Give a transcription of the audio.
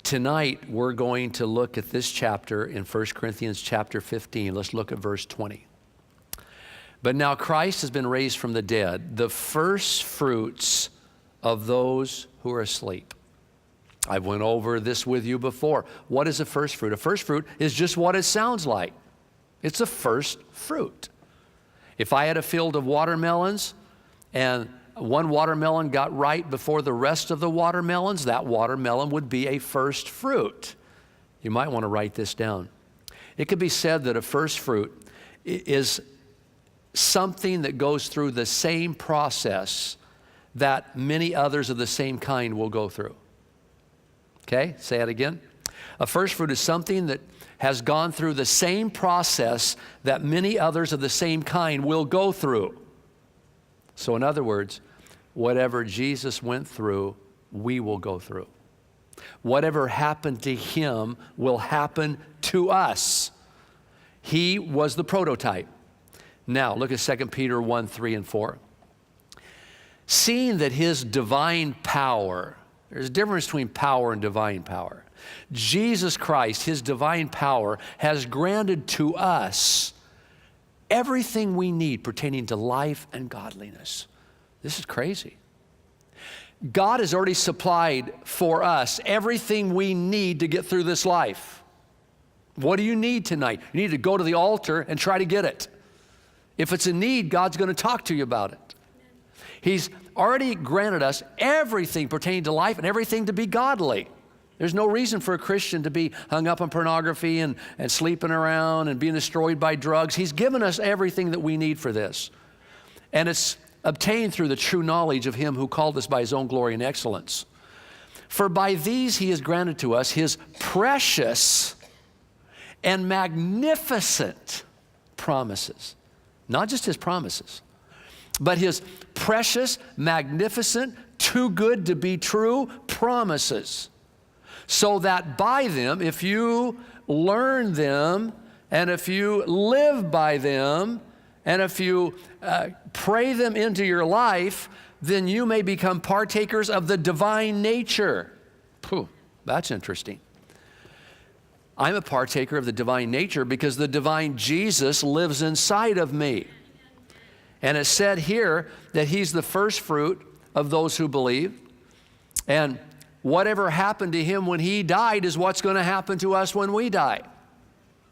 Tonight, we're going to look at this chapter in 1 Corinthians chapter 15. Let's look at verse 20. But now Christ has been raised from the dead, the first fruits of those who are asleep. I went over this with you before. What is a first fruit? A first fruit is just what it sounds like. It's a first fruit. If I had a field of watermelons and one watermelon got ripe before the rest of the watermelons, that watermelon would be a first fruit. You might want to write this down. It could be said that a first fruit is something that goes through the same process that many others of the same kind will go through. Okay, say it again. A first fruit is something that has gone through the same process that many others of the same kind will go through. So in other words, whatever Jesus went through, we will go through. Whatever happened to him will happen to us. He was the prototype. Now, look at 2 Peter 1, 3, and 4. Seeing that his divine power, there's a difference between power and divine power. Jesus Christ, his divine power, has granted to us everything we need pertaining to life and godliness. This is crazy. God has already supplied for us everything we need to get through this life. What do you need tonight? You need to go to the altar and try to get it. If it's a need, God's going to talk to you about it. He's already granted us everything pertaining to life and everything to be godly. There's no reason for a Christian to be hung up on pornography and sleeping around and being destroyed by drugs. He's given us everything that we need for this. And it's obtained through the true knowledge of him who called us by his own glory and excellence. For by these he has granted to us his precious and magnificent promises. Not just his promises, but his precious, magnificent, too good to be true promises. So that by them, if you learn them, and if you live by them, and if you pray them into your life, then you may become partakers of the divine nature. Phew, that's interesting. I'm a partaker of the divine nature because the divine Jesus lives inside of me. And it's said here that he's the first fruit of those who believe. And whatever happened to him when he died is what's going to happen to us when we die.